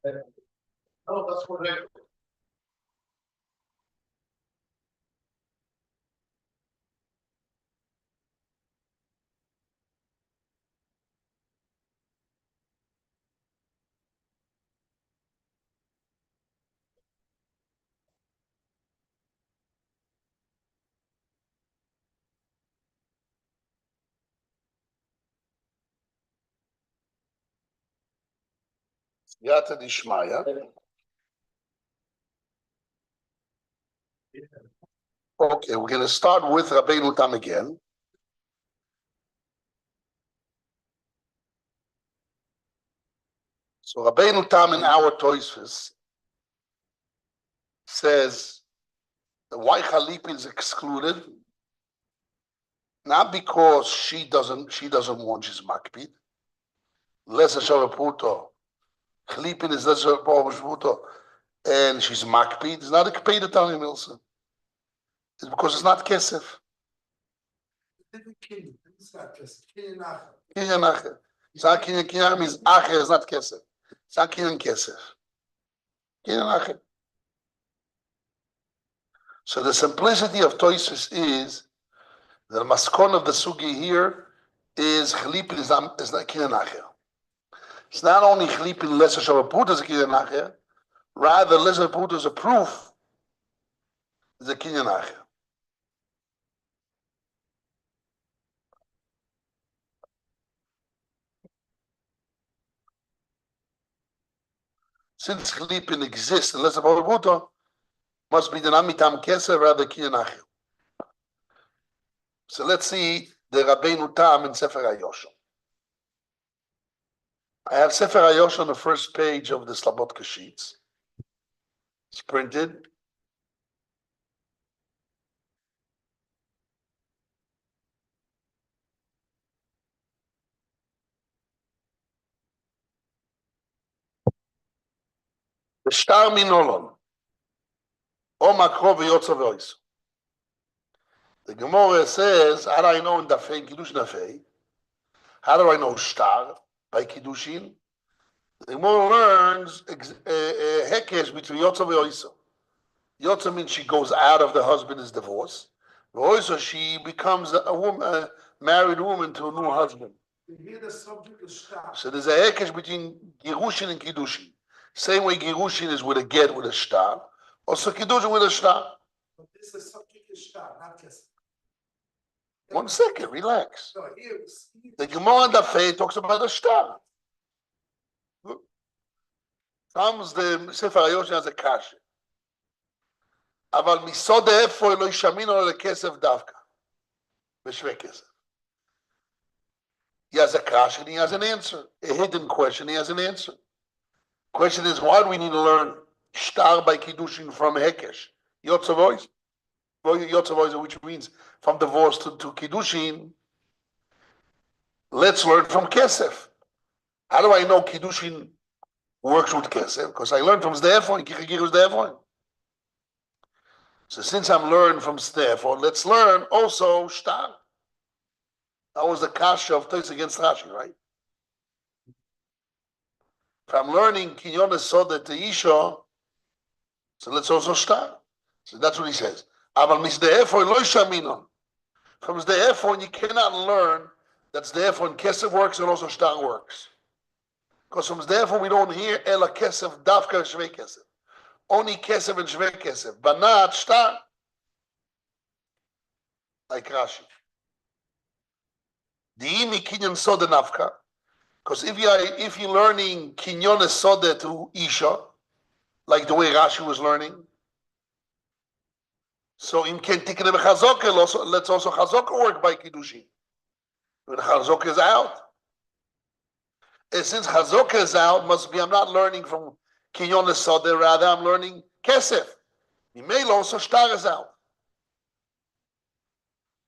No, that's what I. Yata Dishmaya. Okay, we're going to start with Rabbeinu Tam again. So Rabbeinu Tam in our Toysfus says the why Chalipin is excluded, not because she doesn't want, she's makpid. Lesa Shavaputo. Chalipin is Lesa Shavaputo, and she's makpid. It's not a kpeda Tanya Milson. It's because it's not kesef. It's not kesef. Kinyan acher. Kinyan means acher is not kesef. It's not kinyan kesef. Kinyan acher. So the simplicity of Toysus is the maskon of the sugi here is chalipin is not kinyan acher. It's not only chalipin lesser shavaputa is a kinyan acher, rather lesser shavaputa is a proof is a kinyan acher. Since chalipin exists and lesser shavaputa must be the namitam keser rather kinyan acher. So let's see the Rabbeinu Tam in Sefer HaYoshon. I have Sefer HaYoshon on the first page of the Slabotka sheets. It's printed. The Shtar Minolon. O Makro v'yotzo v'oiso. The Gemara says, how do I know in Dafei, Kiddushin Dafei? How do I know Shtar by Kiddushin? The Gemara learns Hekesh between Yotzo v'oiso. Yotzo means she goes out of the husband's divorce. V'oiso, she becomes a woman, a married woman to a new husband. Here the subject is Shtar. So there's a Hekesh between Girushin and Kiddushin. Same way Girushin is with a get with a Shtar. Also Kiddushin with a Shtar. But this is subject is Shtar, not Kesef. 1 second, relax. No, the Gemara in Dafei talks about a Shtar. Comes the Sefer HaYoshon as a kasha. אבל מסוד איפה לא ישמינו לו לכסף דווקא. בשווה כסף. He has a question, he has an answer. A hidden question, he has an answer. Question is, why do we need to learn Shtar by Kiddushin from Hekesh? Yotze v'oiso, which means from divorce to Kiddushin. Let's learn from Kesef. How do I know Kiddushin works with Kesef? Because I learned from Zdefon, Kichagir Zdefon. So since I'm learning from Zdefon, let's learn also Shtar. That was the kasha of Toys against Rashi, right? If I'm learning Kinyon Soda to Isha, so let's also Shtar. So that's what he says. From Zdefon, you cannot learn that Zdefon Kesef works and also Shtar works. Because from Zdefon, we don't hear Ela Kesef, Dafka, Shvei Kesef. Only Kesef and Shvei Kesef, but not Shtar. Like Rashi. Diimi Kinyon Soda Nafka. Because if you're learning Kinyon Soda to Isha, like the way Rashi was learning, so in Kentikne Chazoke, let's also Chazoke work by Kiddushin. When Chazoke is out. And since Chazoke is out, must be I'm not learning from Kinyon Soda, rather I'm learning Kesef. Email also Shtar is out.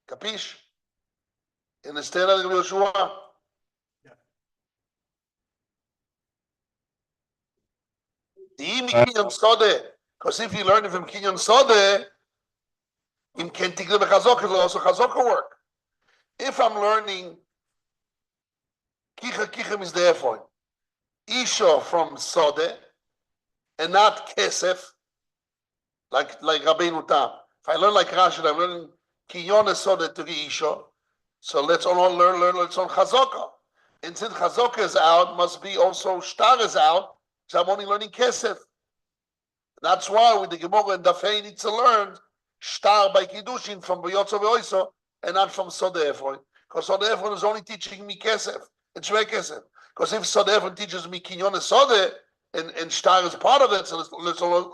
Capish? Understand that, Yoshua? Because if you learn it from Kinyon Sode, in Kentikle Bechazok, it'll also Chazok work. If I'm learning Kicha is there for Isha from Sode, and not kesef, like Rabbeinu Tam. If I learn like Rashi, I'm learning kinyon esode to Isha. So let's all learn. Let's learn chazaka. And since chazaka is out, must be also shtar is out. So I'm only learning kesef. That's why with the Gemara and Dafei need to learn shtar by Kiddushin from B'yotzo V'oiso and not from Sode Efron. Because Sode Efron is only teaching me kesef. It's very kesef. Because if Sode Efron teaches me kinyon esode and shtar is part of it, so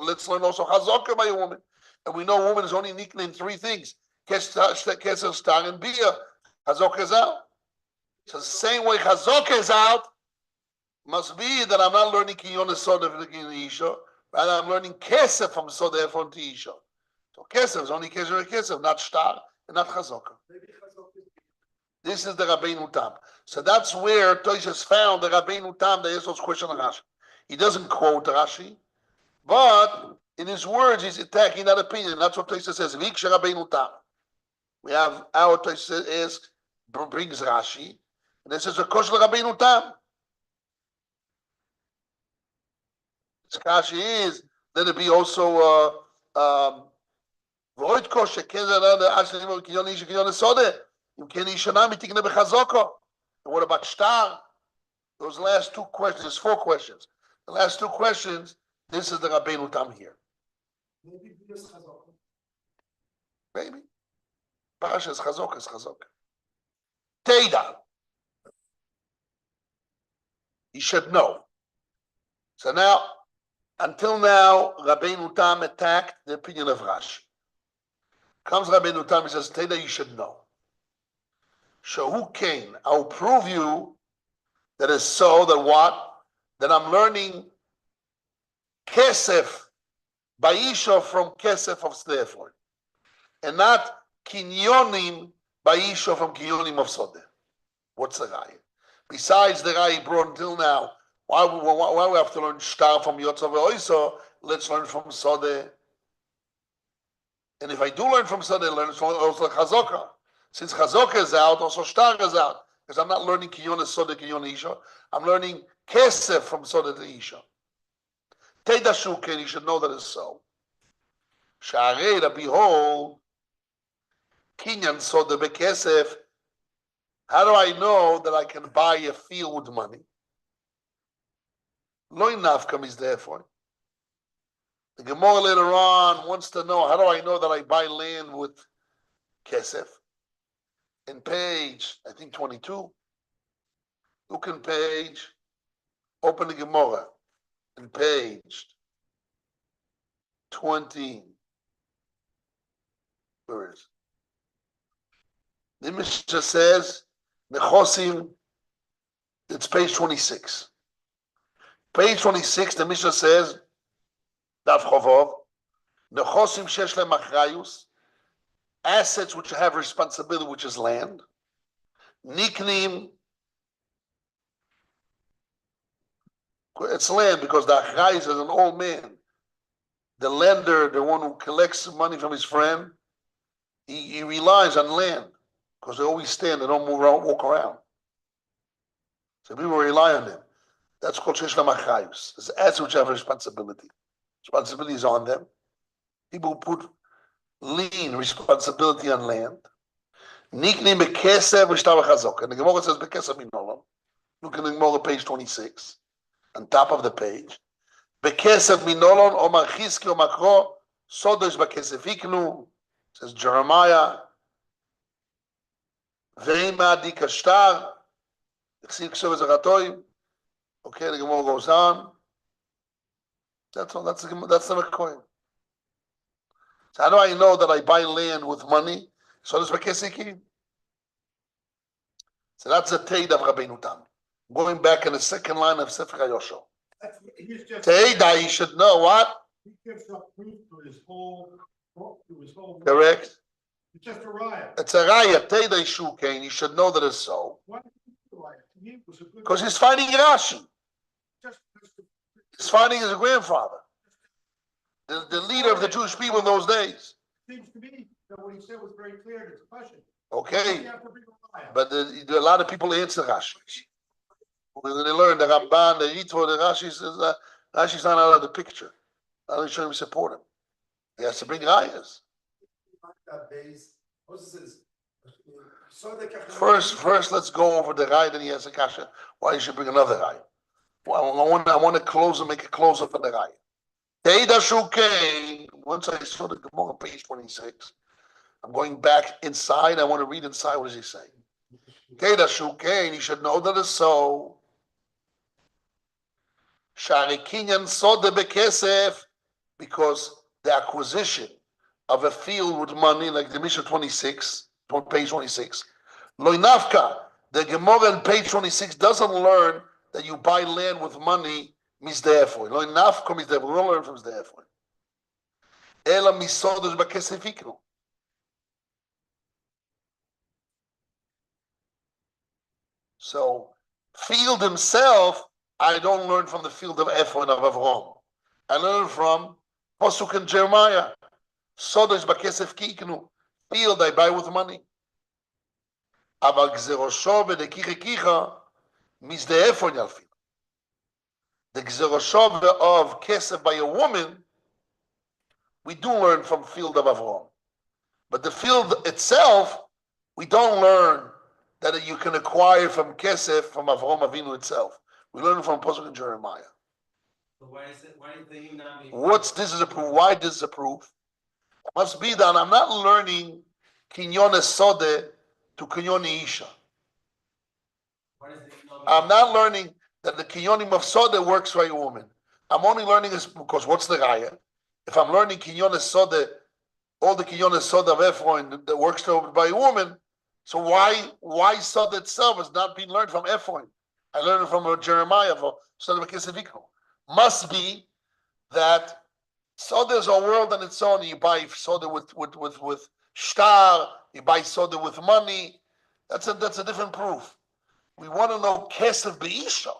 let's learn also chazaka by a woman. And we know a woman is only nicknamed three things: kesef, shtar, and bia. Chazaka is out. So the same way chazaka is out, must be that I'm not learning kinyon esode from the Isha. Rather, I'm learning kesef from Sode Efron to Isha. So kesef is only kesef, not shtar and not chazaka. This is the Rabbeinu Tam. So that's where Tosfos found the Rabbeinu Tam, the Yesod's question on Rashi. He doesn't quote Rashi, but in his words, he's attacking that opinion. That's what Tosfos says. Viksha Rabbeinu Tam. We have our Tosfos brings Rashi, and this is a question of Rabbeinu Tam. Kashi is then it be also void kosher kenza ashlim kinyon ish kinyon sode you can ishana mitikne bechazoko. And what about shtar? Those last two questions. There's four questions. The last two questions. This is the Rabbeinu Tam here. Maybe. Parasha is chazaka is chazaka. Teida. You should know. So now. Until now, Rabbeinu Tam attacked the opinion of Rashi. Comes Rabbeinu Tam and says, Teda, you should know. Shahu Kain, I'll prove you that is so, that what? That I'm learning Kesef by Isha from Kesef of Stefan. And not Kinyonim by Isha from Kinyonim of Sodeh. What's the Rai? Besides the Rai brought until now, why we have to learn shtar from Yotzav Oiso? Let's learn from Sodeh. And if I do learn from Sodeh, learn from also Chazaka. Since Chazaka is out, also shtar is out. Because I'm not learning Kinyon Sodeh, Kinyon Isha. I'm learning Kesef from Sodeh to Isha. Teda Shuken, you should know that it's so. Sha'arei, behold, Kinyan Sodeh Bekesef. How do I know that I can buy a field with money? Lo nafkam is there for. The Gemara later on wants to know, how do I know that I buy land with kesef? In page, I think 22. Look in page, open the Gemara. In page 20. Where is it? The Mishnah says, Nechosim, it's page 26. Page 26, the Mishnah says, Daf Chovov, Nechosim shesh lehem achrayus, assets which have responsibility, which is land. Niknim, it's land because the achrayus is an old man. The lender, the one who collects money from his friend, he relies on land because they always stand, they don't move around, walk around. So people rely on them. That's called shesh lehem achrayus. It's assets which have responsibility. Responsibility is on them. People who put lien responsibility on land. Niknim bekesef v'shtar v'chazok. And the Gemara says bekesef minolam. Look at the Gemara page 26, on top of the page. Bekesef minolam omar chizki omar kro sodosh bekesef iknu. Says Jeremiah. Ve'ima di kashtar. Chsiv k'sov ezeratoim. Okay, the Gemara goes on. That's all. That's the Mekoyim. So how do I know that I buy land with money? So does Bekesiki. So that's the Teid of Rabbeinu Tam. Going back in the second line of Sefer HaYoshua. Teida, you should know what? He gives up proof to his whole. Correct. It's just a raya. It's a raya. Teida Shukain. You should know that it's so. Because he's fighting Rashi. He's fighting his grandfather, the leader of the Jewish people in those days. Seems to me that what he said was very clear in his question. Okay, but a lot of people answer Rashi. When they learn the Ramban, the Yitro, the Rashi says Rashi's not out of the picture. How should we support him? He has to bring rayas. First, let's go over the raya that he has a kasha. Why you should bring another raya? Well, I want to close and make a close up for the raya. Once I saw the Gemara, page 26, I'm going back inside. I want to read inside. What is he saying? You should know that it's so. Because the acquisition of a field with money, like the Mishnah 26, page 26, Loinafka, the Gemara on page 26 doesn't learn that you buy land with money, misdeefoy. Loinafka misdeefoy. We don't learn from misdeefoy. Ela misodos bakesef iknu. So, field himself, I don't learn from the field of Ephron of Avrom. I learn from Posuk and Jeremiah. Sodos bakesef kiknu. Field I buy with money. Aval gzerosho v'dekicha misdeefon yalfil. The gzerosho of kesef by a woman, we do learn from field of Avrom. But the field itself, we don't learn that you can acquire from kesef from Avrom Avinu itself. We learn from Posuk and Jeremiah. So why is the Yunami? This is a proof? Why this is a proof? It must be that I'm not learning kinyon esode to kinyon isha. I'm not learning that the kinyonim of sode works for a woman. I'm only learning this because what's the raya? If I'm learning kinyon esode, all the kinyon esode of Ephron that works by a woman, so why sode itself is not being learned from Ephron? I learned it from Jeremiah for sode b'kesevikno. Must be that soda is a world on its own. You buy soda with star, you buy soda with money. That's a different proof. We want to know kesef be'isha.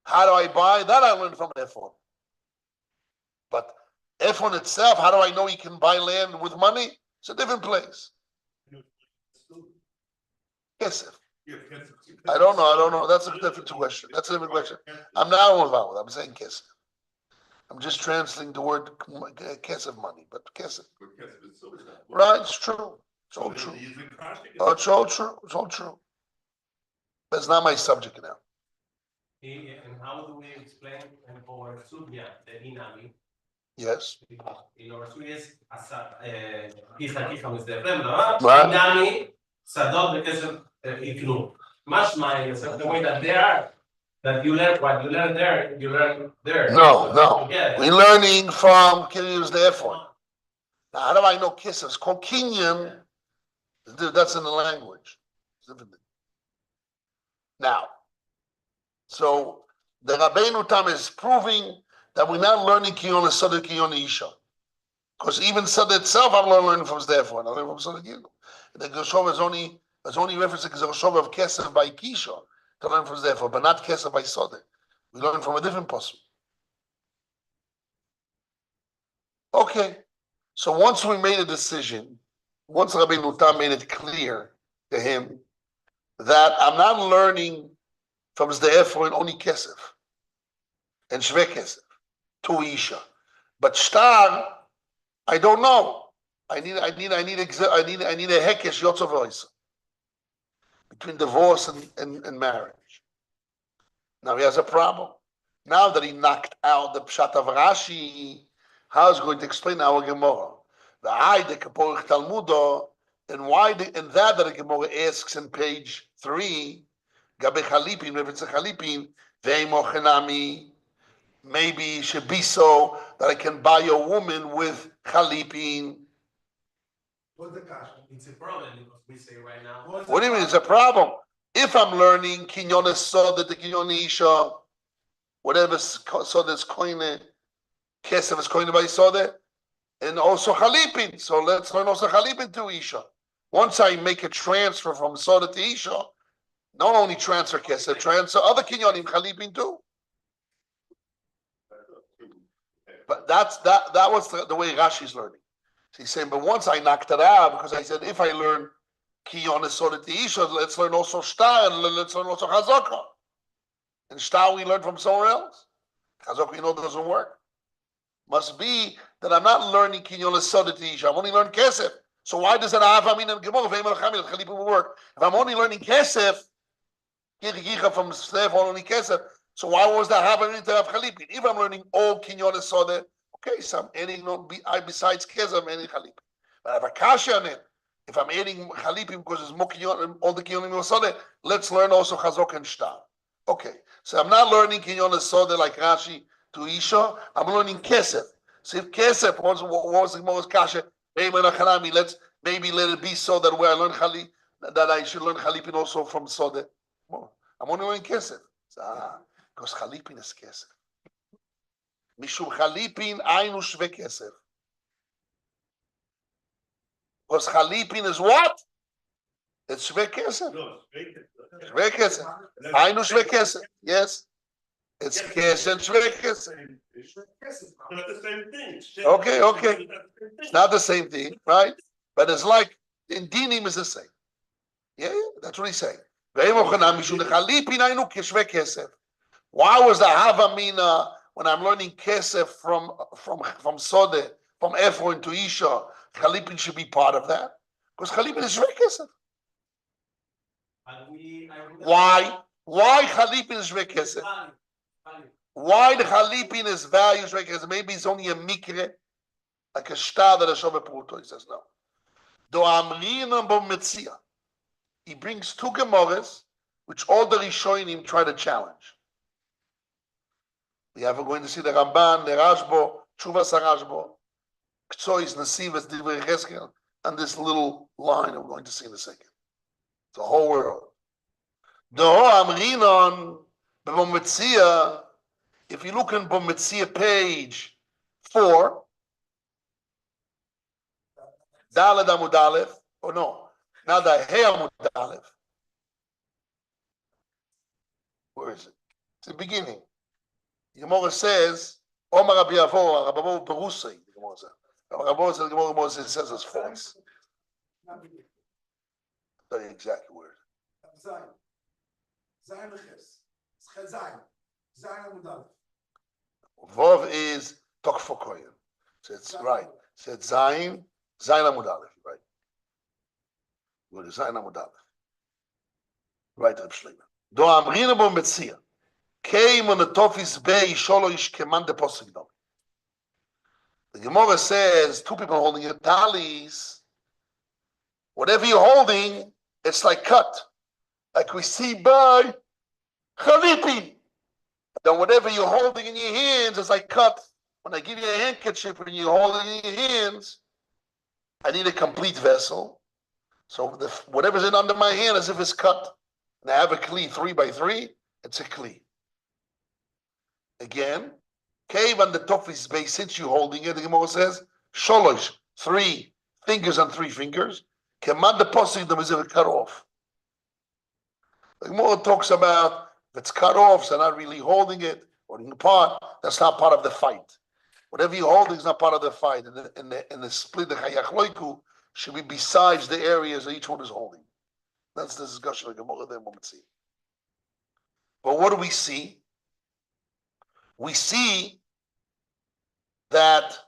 How do I buy? That I learned from Ephron. But Ephron itself, how do I know you can buy land with money? It's a different place. Kesef. I don't know. That's a different question. I'm not involved. I'm saying kesef. I'm just translating the word kesef money, but kesef. Right? It's true. It's all true. It's all true. It's all true. That's not my subject now. And how do we explain our Sugya, the Inami? Yes. In our Sugya is Kicha with the friend, Inami, Sadot, because Iknu. Much mind is the way that they are. That you learn what you learn there, you learn there. No. We're learning from Kiddushin the Ephron. Now, how do I know kisses? It's called kinyan. That's in the language. Now, so the Rabbeinu Tam is proving that we're not learning kinyon esod kinyon isha, because even Sada itself, I'm not learning from Ephron. I learn from Sada Gilgal. The Gershov is only reference to Gershov of kesef by Kisha to learn from Ephron, but not kesef by Sada. We learn from a different person. Okay, so once we made a decision, once Rabbeinu Tam made it clear to him that I'm not learning from Ephron only kesef and shve kesef to Isha, but shtar, I don't know. I need a hekesh yotzovois between divorce and marriage. Now he has a problem. Now that he knocked out the pshat of Rashi, how is he going to explain our Gemara? The Aide Kaporich Talmudo, and why that the Gemara asks in page 3, Gabe Chalipin, if it's a Chalipin, Ve'imo Chenami, maybe it should be so that I can buy a woman with Chalipin. It's a problem because we say right now. What do you mean it's a problem? If I'm learning kinyon esod, the kinyon isha, whatever sod is koine, kesef is koine by sode, and also Chalipin. So let's learn also Chalipin to isha. Once I make a transfer from sode to isha, not only transfer kesef, transfer other kinyonim Chalipin too. But that was the way Rashi's learning. So he's saying, but once I knocked it out, because I said, if I learn Kiyon Esod Isha, let's learn also Shtar, and let's learn also Chazaka. And Shtar we learn from somewhere else. Chazok, doesn't work. Must be that I'm not learning kinyon l'soda to Isha. I'm only learning kesef. So why does it have amin and gemor ve'im al-chamil chalipin will work? If I'm only learning kesef, from Steph only kesef. So why was that have amin to have chalipin? If I'm learning all kinyon l'soda, okay, so I'm adding besides kesef, I'm adding chalipin. But I have a kasha on it. If I'm adding chalipin because it's more kinyon, all the kinyon l'soda, let's learn also chazok and shtar. Okay, so I'm not learning kinyon l'soda like Rashi to Isha. I'm learning kesef. So if kesef what was the most kasha, let's maybe let it be so that where I learn that I should learn chalipin also from Sode. I'm only learning kesef. Because chalipin is kesef. Mishum chalipin ainu shve kesef. Because chalipin is what? It's shve kesef. Shve kesef. Ainu shve kesef. Yes. It's kesef and shve kesef. Not the same thing. Okay. It's not the same thing, right? But it's like in dinim is the same. Yeah, that's what he's saying. Why was the havamina when I'm learning kesef from Sode, from Ephron to Isha? Chalipin should be part of that because chalipin is shvei kesef. Why chalipin is shvei kesef? Why the chalipin is value shvei kesef? Maybe it's only a mikre, like a star that a shove pruto. He says no. Do amrinam bo metzia. He brings two Gemaras, which all the Rishonim try to challenge. We are going to see the Ramban, the Rashbo, Chuvas Rashbo, Ktsois, Nesivas, Divrei Cheskel, and this little line we're going to see in a second. The whole world. Doho Amrinon, Bometzia, if you look in Bometzia page 4, Daled Amud Aleph, or no, now the Hey Amud Aleph. Where is it? It's the beginning. The Gemara says, Omar Rabbi Avo, Rabbi Avo Berusei, the Gemara says. The Gemara says it's false. I'll tell you exactly where it is. Vov is Tokfokoyen. So it's right. So it's Zayin Amud Aleph, right? What is Zayin Amud Aleph? Right, Reb Shlomo. Do Amrina bo Metzia. Came on the Tofis Bay Sholo Ish Keman de Posig Dom. The Gemara says two people holding your talis. Whatever you're holding, it's like cut, like we see by Chalipin. Then whatever you're holding in your hands is like cut. When I give you a handkerchief and you hold it in your hands, I need a complete vessel. So whatever's in under my hand, as if it's cut. And I have a kli 3x3, it's a kli. Again, cave on the top of his base, since you're holding it, the Gemara says, sholosh, 3 fingers and 3 fingers. Command the posing them as if it's cut off. The Gemara talks about if it's cut off, so not really holding it, holding apart, that's not part of the fight. Whatever you're holding is not part of the fight. And the split, the chayach loiku, should be besides the areas that each one is holding. That's the discussion of Gemara there, we'll see. But what do we see? We see that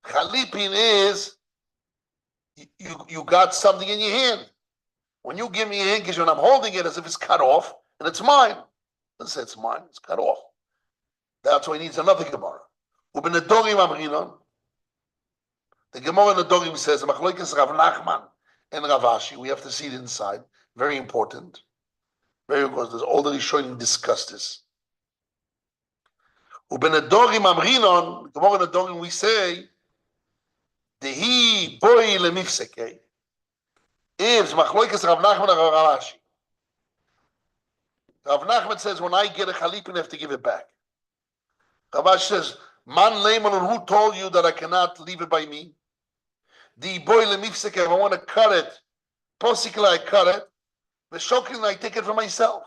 Chalipin is you got something in your hand. When you give me a handkerchief and I'm holding it as if it's cut off, and it's mine. Let's say it's mine, it's cut off. That's why he needs another Gemara. The Gemara in the Dogim says, Machloikes Rav Nachman and Rav Ashi, we have to see it inside. Very important. Very important. There's all the Rishonim discuss this. Ubenadogim Amrinon, the Gemara in the Dogim we say, Dehi boy lemifseke. If Machloikes Rav Nachman and Rav Ashi. Rav Nachman says, when I get a Chalipin, I have to give it back. Rav Ashi says, Man Leiman, who told you that I cannot leave it by me? The boy lemifseke, if I want to cut it, possibly I cut it. The shokin, I take it for myself.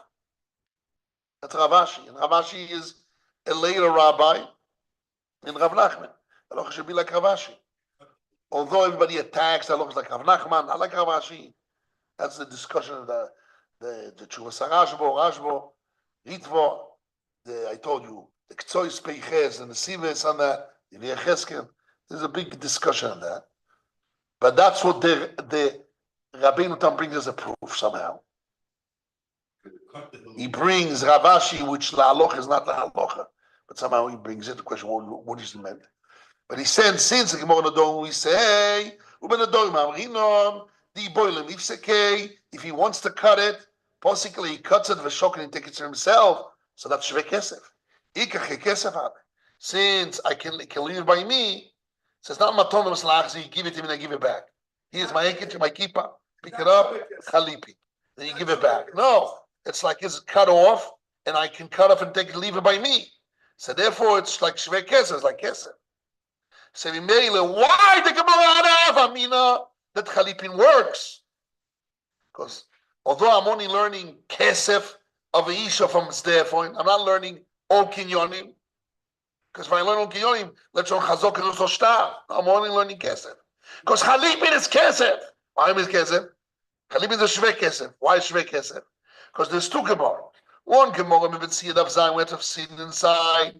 That's Rav Ashi. And Rav Ashi is a later rabbi in Rav Nachman. Halacha should be like Rav Ashi. Although everybody attacks halachas like Rav Nachman, I like Rav Ashi. That's the discussion of the Chuvas Rashbo, Ritvo, the Sois Peiches and the Sives on that, there's a big discussion on that. But that's what the Rabbeinu Tam brings as a proof somehow. He brings Ravashi, which La Halacha is not La Halacha, but somehow he brings it. The question, what is it meant? But he said, since the Gemara Nadon, we say, if he wants to cut it, possibly he cuts it, V'shokin, and takes it to himself, so that's Shvei Kesef. Since I can leave it by me, so it's not Maton Maslach, so you give it to me and I give it back. Here's my handkerchief, my kippah, pick it up, Chalipin. Then you give it back. No, it's like it's cut off, and I can cut off and leave it by me. So therefore, it's like Shvei Kesef, it's like Kesef. So why the Gemara have Amina that Chalipin works? Because although I'm only learning Kesef of Isha from Sdefoin, I'm not learning all Kinyonim. Because if I learn all Kinyonim, let's learn Chazok and Uso Shtar. I'm only learning Kesef. Because Chalipin is Kesef. Why is Kesef? Chalipin is a Shvei Kesef. Why is Shvei Kesef? Because there's two Gemara. One Gemara, we would see it of Zayin, we have to see it inside.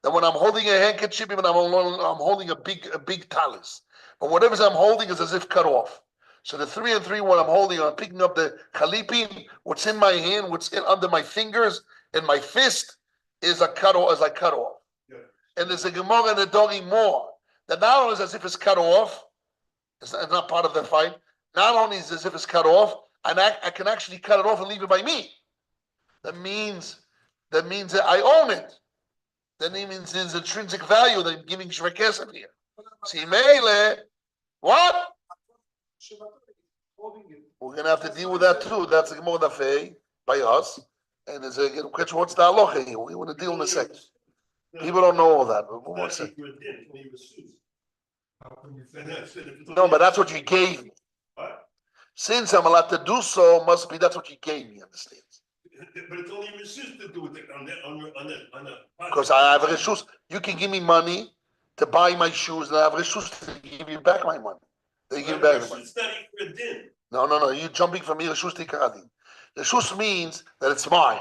That when I'm holding a handkerchief, even I'm holding a big talis. But whatever I'm holding is as if cut off. So the 3 and 3, what I'm holding, I'm picking up the Chalipin, what's in my hand, what's under my fingers, and my fist is a cut off, Yeah. And there's a Gemara and a Dori more. That not only is as if it's cut off, it's not part of the fight, not only is it as if it's cut off, and I can actually cut it off and leave it by me. That means that I own it. That means there's intrinsic value that I'm giving Shvei Kesef here. See, Meile, what? We're going to have to deal with that too. That's a Gemara Dafei by us. And there's a question, what's the halacha here? We want to deal in a second. People don't know all that. But one second. No, but that's what you gave me. Since I'm allowed to do so, must be that's what you gave me, understand? But it's only Rishus to do it on the. Because I have Rishus. You can give me money to buy my shoes, and I have Rishus to give you back my money. They give back my money. No. You're jumping from me Rishus to Ikaradin. Rishus means that it's mine.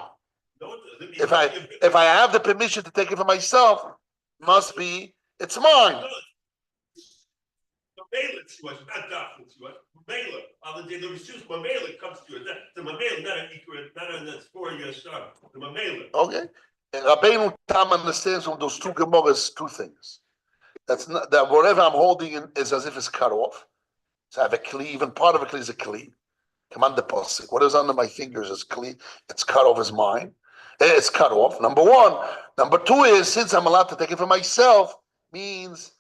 If I have the permission to take it for myself, must be it's mine. Okay. And Rabbeinu Tam understands from those two Gemaras two things. That's not that whatever I'm holding is as if it's cut off. So I have a kli, even part of a kli is a kli. Command the posik. What is under my fingers is kli. It's cut off as mine. It's cut off. Number one. Number two is since I'm allowed to take it for myself, means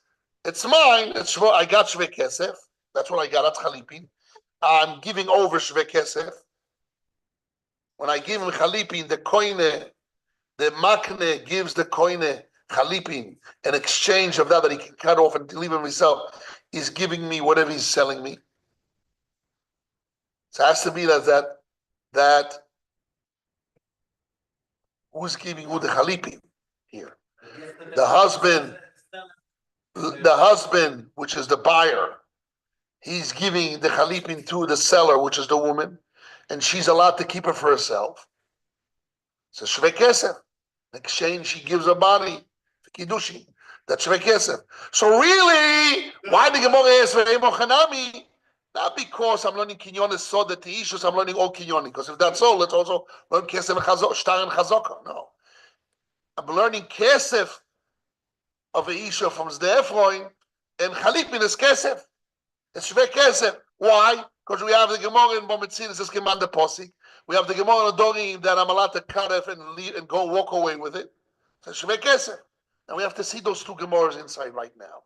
it's mine. I got Shvei Kesef. That's what I got. That's Chalipin. I'm giving over Shvei Kesef. When I give him Chalipin, the koine, the makne gives the koine Chalipin in exchange of that he can cut off and leave him himself. He's giving me whatever he's selling me. So it has to be that who's giving who the Chalipin here? The husband, which is the buyer, he's giving the Chalipin to the seller, which is the woman, and she's allowed to keep it for herself. So Shvei Kesef. In exchange, she gives her body for Kiddushin. That's Shvei Kesef. So really, why the Gemara is V'rei Mochanami? Not because I'm learning Kinyon so that the issues I'm learning all Kinyonim. Because if that's all, let's also learn Kesef and Shtar and Chazaka. No. I'm learning Kesef of a Isha from Zdefroin, and Chalipin is Kesef. It's Shvei Kesef. Why? Because we have the Gemara in Bometzin, it says Keman de Posik. We have the Gemara in Adorim that I'm allowed to cut it and leave and go walk away with it. So Shvei Kesef. And we have to see those two Gemaras inside right now.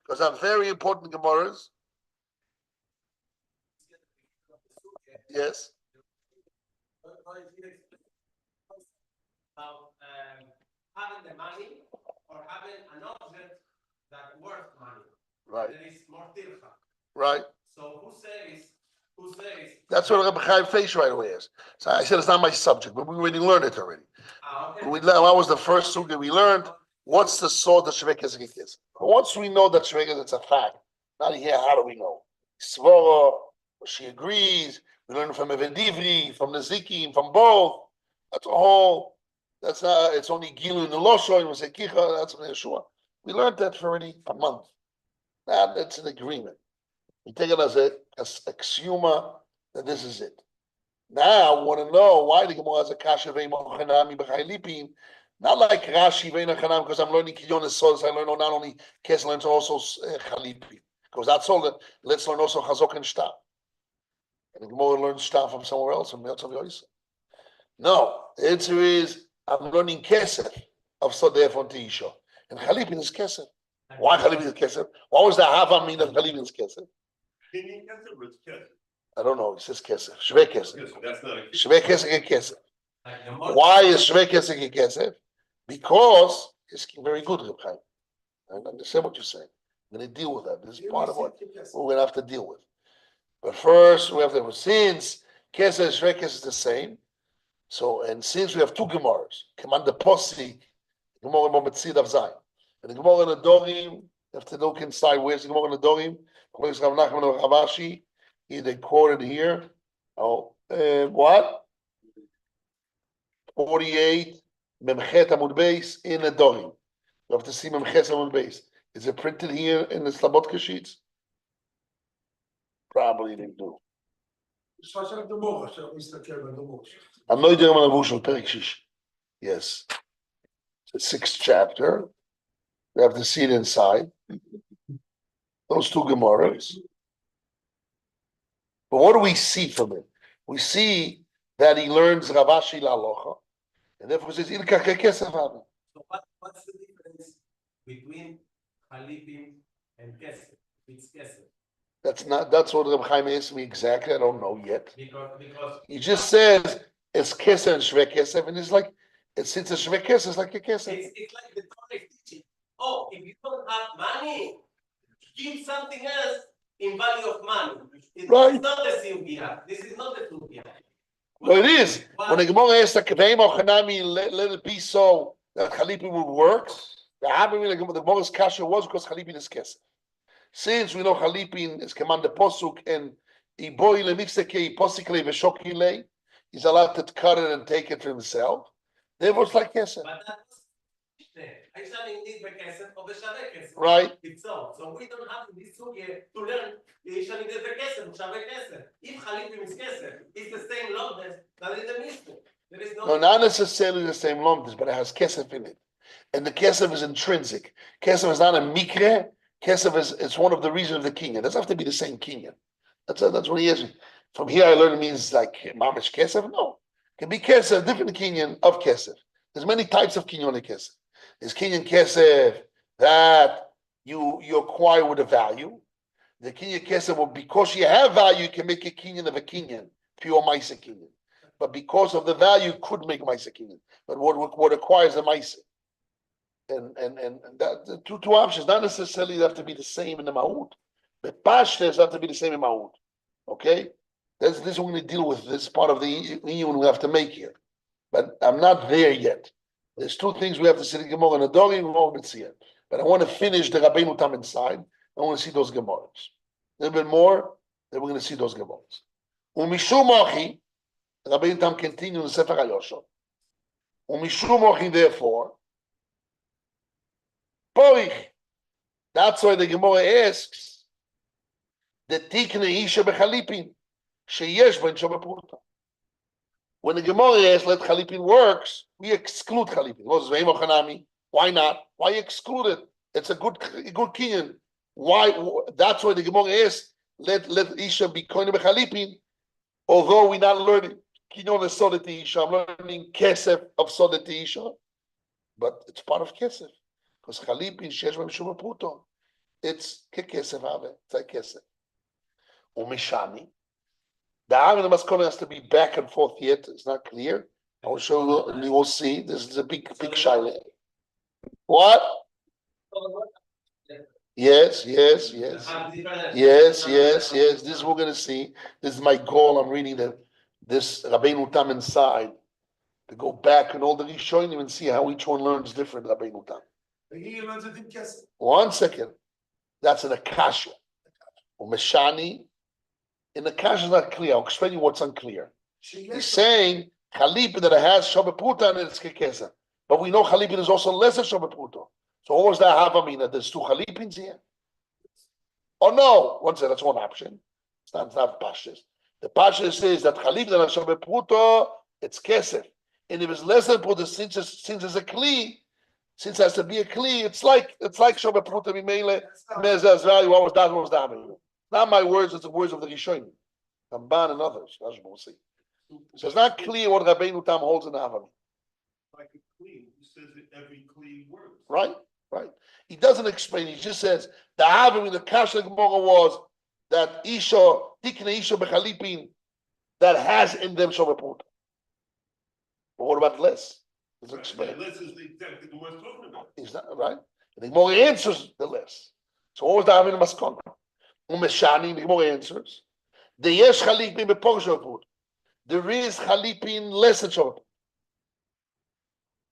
Because they're very important Gemaras. Yes. Having the money or having an object that worth money. Right. That is more tircha. Right. So who says? That's what Rabbi Chaim Feish right away is. So I said it's not my subject, but we already learned it already. Okay. What was the first sugya we learned? What's the sword that Shvei Kesef is? But once we know that Shvei Kesef, it's a fact. Not here, how do we know? Svara, she agrees. We learn from Even Divri, from the Zikim, from both. That's That's not. It's only gilu in the losho. And we say kicha. That's Yeshua. We learned that for already a month. That's an agreement. We take it as axioma that this is it. Now, want to know why the Gemara has a kasha ve'imochanami b'chaylipin. Not like Rashi ve'inachanam because I'm learning Kidyon Sodas. I learn not only Kes, I learn also Chalipin. Because that's all that. Let's learn also Chazok and Shtar. And the Gemara learns Shtar from somewhere else, from Yotzav Yoisa. No, the answer is I'm learning Kesef of Sodeh from Teisha. And Chalipin is Kesef. Why Chalipin is Kesef? What was the Hava mean of Chalipin is Kesef? I don't know. It says Kesef. Shvei Kesef. Shvei Kesef and Kesef. Why is Shvei Kesef and Kesef? Because it's very good, Reb Chaim. I understand what you're saying. I'm going to deal with that. This is part of what we're going to have to deal with. But first, we have to, since Kesef and Shvei Kesef is the same, so, and since we have two Gemaras, Command the Posi, Gemara Mometzid of Zayin, and the Gemara in the Dorim, you have to look inside. Where's the Gemara in the Dorim? They quoted here. Oh, what? 48 Memchet Amud Beis in the Dorim. You have to see Memchet Amud Beis. Is it printed here in the Slabotka sheets? Probably they do. I'm not doing a Vushal Perikshish. Yes. It's the 6th chapter. We have to see it inside. Those two Gemaras. But what do we see from it? We see that he learns Ravashi Lalocha, and therefore says Ilka Kesef. So what's the difference between Chalipin and Kesef? It's Kesef. That's what Reb Chaim asked me exactly. I don't know yet. Because he just says it's Kesef and Shvei Kesef, and it's like since it's Shvei Kesef, it's like a Kesef. It's like the correct teaching. Oh, if you don't have money, give something else in value of money. It's right. Not the Siyugia. This is not the Siyugia. Well, it is. When the Gemara asks like let it be so that Chalipin would work. The Gemara's kasha was because Chalipin is Kesef. Since we know Chalipin is command the posuk and Iboy lemifseke posikle v'shokile, he's allowed to cut it and take it for himself. Therefore, it's like Kesef. Right. So we don't have this sugya to learn if Chalipin is Kesef, it's the same lomdes that is the Mishnah. There is no, not necessarily the same lomdes, but it has Kesef in it. And the Kesef is intrinsic. Kesef is not a mikre. Kesef is one of the reasons of the kinyan. It doesn't have to be the same kinyan. That's what he is. From here I learned it means like mamish Kesef. No. It can be Kesef, different kinyan of Kesef. There's many types of kinyan in Kesef. There's kinyan Kesef that you acquire with a value. The kinyan Kesef, well, because you have value, you can make a kinyan of a kinyan, pure Maisa kinyan. But because of the value, you could make Maisa kinyan. But what acquires a Maisa? And that the two options, not necessarily have to be the same in the Ma'ud. But Pashtas have to be the same in Ma'ud. Okay? This we're going to deal with. This part of the union we have to make here. But I'm not there yet. There's two things we have to see the Gemara and the Dori and Mitzvah. But I want to finish the Rabbeinu Tam inside. I want to see those Gemaras. A little bit more, then we're going to see those Gemaras. Umishum Mochi, Rabbeinu Tam continues in the Sefer HaYoshua. Umishum Mochi, therefore, Porich. That's why the Gemara asks, the Tikne Isha Bechalipin, Sheyesh Ben Shabapurta. When the Gemara asks, let Chalipin works, we exclude Chalipin. Why not? Why exclude it? It's a good kinyan. Why? That's why the Gemara asks, let Isha be koine Bechalipin, although we're not learning Kinyon of Sodet Isha, I'm learning Kesef of Sodet Isha, but it's part of Kesef. Because Chalipin, Shesh Ben Shabapurta, it's Kesef Ave, it's like Kesef. Umishani. The Aaron and the Maskona has to be back and forth yet. It's not clear. I will show you, and you will see. This is a big shaila. What? Yes. This is what we're going to see. This is my goal. I'm reading this Rabbeinu Tam inside to go back and all the Rishonim and see how each one learns different Rabbeinu Tam. 1 second. That's an Akasha. Umeshani. In the Kasha is not clear. I'll explain you what's unclear. He's saying Chalipin that has Shabbat Pruta and it's Kekesa. But we know Chalipin is also less than Shabbat Pruta. So what was that Havamina? There's two Chalipins here? Oh no, one second, that's one option. It's not Pashas. The Pashas says that Chalipin that has Shabbat Pruta, it's Kesef. And if it's less than Pruta, since it's a Kli, since it has to be a Kli, it's like Shabbat Pruta Mimele, Mezaz value, what was that? Not my words, it's the words of the Rishonim. Ramban and others. We'll see. So it's not clear what Rabbeinu Tam holds in the Havamina. Like a clean, he says that every clean word. Right. He doesn't explain. He just says the Havamina, the Kasha Gemara was that Isha, Tikne Isha Bechalipin, that has in them Shabbat Pruta. But what about less? Does it explain? Less is exactly the word talking about. Is that right? And the Gemara answers the less. So what was the Havamina Maskon? Umeshani, the Gemara answers. The Yesh Chalipin bepor Shabbat Pruta. There is Chalipin less than Shabbat.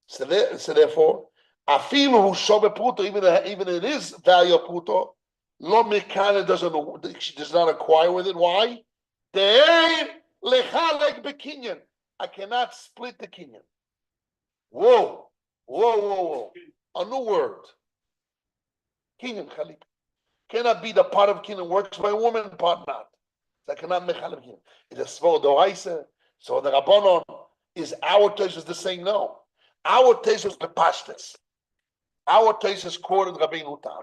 So therefore, Afilu who Shabbat Pruta, even it is value of Pruta, Lo Mekane does not acquire with it. Why? De'er lechalek bekinyan. I cannot split the kinyan. Whoa. A new word. Kinyan Chalipin. Cannot be the part of kinyan works by a woman, part not. I cannot make Chalipin. It's a svor doraisa. So the Rabbanon is our taste is the same. No, our taste is the pashtas. Our taste is quoted Rabbeinu Tam.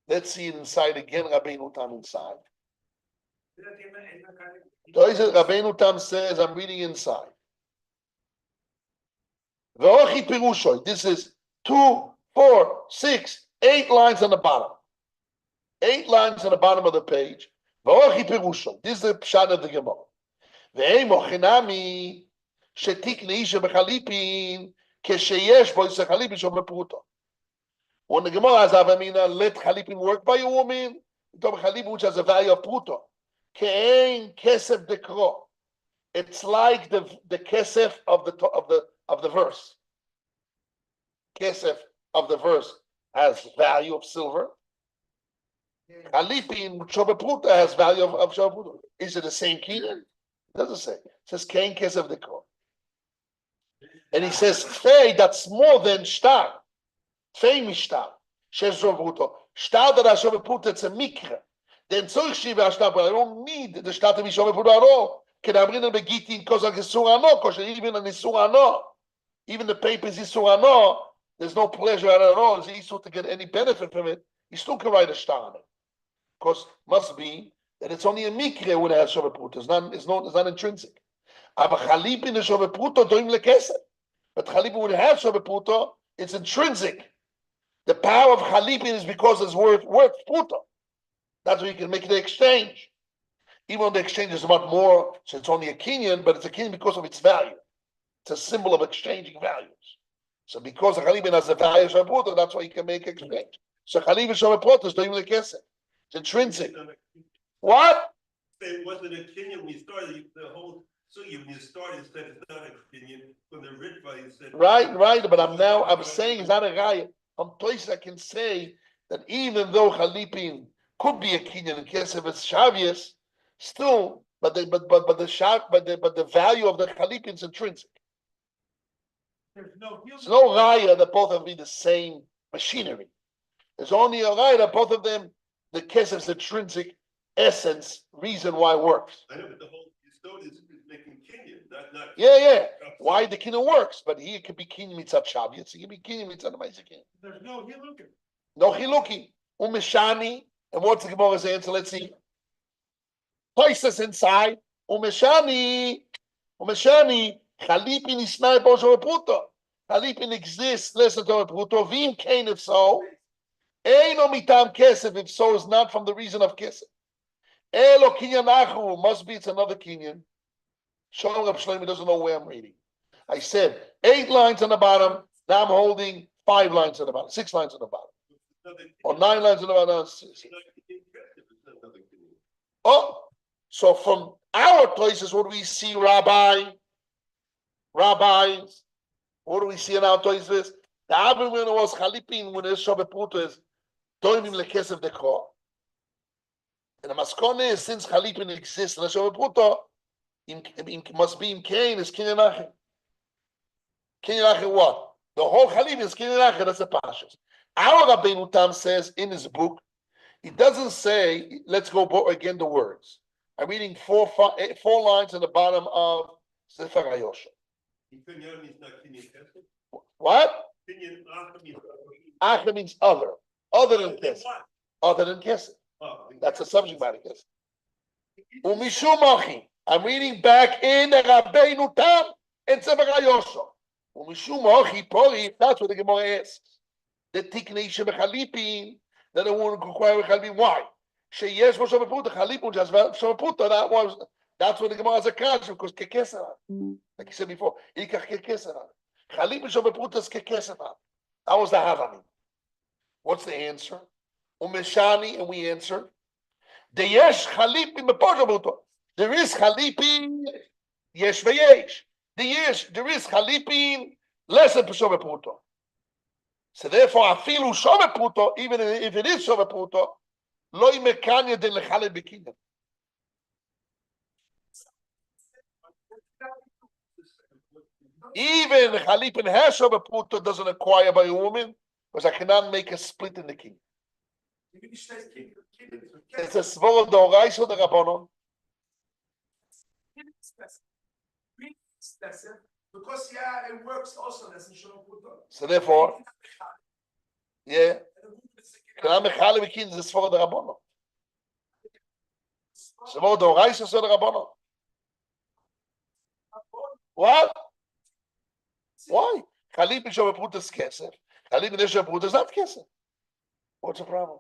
Let's see it inside again. Rabbeinu Tam inside. Rabbeinu Tam says, I'm reading inside. This is 2, 4, 6, 8 lines on the bottom. 8 lines on the bottom of the page. This is the pshat of the Gemara. When the Gemara has Havamina, let Chalipin work by a woman, Chalipin which has a value of Pruta. Ke'ein kesef dekro. It's like the kesef of the verse. Kesef of the verse has value of silver. Chalipin Shabbat Pruta has value of Shabbat Pruta. Is it the same kinyan? It doesn't say. It says Kein Kesef Dekor. And he says Fei, that's more than Shtar. Fei Mishtar. Shesh Shabbat Pruta. Shtar that has Shabbat Pruta, it's a mikra. Then Tzorich Shiva Shtar, but I don't need the Shtar to be Shabbat Pruta at all. Can I bring them a gitin because of Yisur Ano? Because even on Yisur Ano, even the papers Yisur Ano, there's no pleasure at all. It's easy to get any benefit from it. You still can write a Shtar on it. Because must be that it's only a mikre when it has Shabbat Pruta. It's not intrinsic. But Chalipin is Shabbat Pruta doing lekesef. But Chalipin when it has Shabbat Pruta, it's intrinsic. The power of Chalipin is because it's worth Pruta. That's why you can make the exchange. Even though the exchange is about more, so it's only a kinyan, but it's a kinyan because of its value. It's a symbol of exchanging values. So because Chalipin has the value of Shabbat Pruta, that's why you can make exchange. So Chalipin Shabbat Pruta is doing lekesef. It's intrinsic. What? It wasn't a kinyan when you started the whole sugya. When you started, it said it's not a kinyan. From the Ritva, you said right. But I'm saying it's not a raya. I'm places I can say that even though Chalipin could be a kinyan in case of it's shavius, still, but the value of the Chalipin is intrinsic. There's no raya that both of them be the same machinery. There's only a raya that both of them. The kesef's intrinsic essence, reason why it works. I know, but the whole story is making kinyan, not. Yeah. Why the kinyan works, but here it could be kinyan mitzat shavius. It could be kinyan mitzat the ma'asekin. There's no hilukim. No hilukim. Umeshani, and what's the Gemara's answer? Let's see. Place us inside. Umeshani, Chalipin isnai bo Shabbat Pruta. Chalipin exists less than Shabbat Pruta. Vim kain, if so. Eino mitam kesef, if so, is not from the reason of kesef. Elo kinyan achu, must be it's another kinyan. Shalom Rab Shlomi doesn't know where I'm reading. I said 8 lines on the bottom. Now I'm holding 5 lines on the bottom, 6 lines on the bottom, or 9 lines on the bottom. Oh, so from our places, what do we see, rabbis? What do we see in our places? The Avim when it was Chalipin, when it's Shabbat Pruta, is Doimim lekesef dekor. And the maskone is since Chalipin exists in the Shabbat Pruta, Must be in Cain is Kinyan Acher. Kinyan Acher what? The whole Chalipin is Kinyan Acher. That's the Pashas. Our Rabbeinu Tam says in his book, he doesn't say. Let's go again the words. I'm reading four lines at the bottom of Sefer HaYosher. What? Acher means other than Kesef. Other than Kesef. That's the subject matter, Kesef. Umishum Mochi. I'm reading back in the Rabbeinu Tam in Sefer HaYosher. Umishum Mochi Pori. That's what the Gemara asks. The Tiknei Shebechalipin. That the woman could acquire Chalipin. Why? Sheyesh Moshe Beputa Chalipin just Beputa. That's what the Gemara has a catch because Kekesera. Like you said before, Ikach Kekesera. Chalipin Shobeputa is Kekesera. That was the Havani. What's the answer? Umeshani, and we answered. Yesh Chalipin Beputa. There is Chalipin. Yesh veyesh. There is Chalipin less than Pesho Beputa. So therefore, afilu Shove Puto, even if it is Shove Puto, lo imekanya de lechalin bekinyan. Even Chalipin has Shove Puto doesn't acquire by a woman, because I cannot make a split in the king. It's a svor d'orais or the Rabbanon. Because it works also as in Shove Puto. So therefore, yeah. Can I mechale bekin is for the Rabbanon? So what the Orais is the Rabbanon? What? Why? Chalipin Shove Puta is Kesef. Chalipin Shove Puta is not Kesef. What's the problem?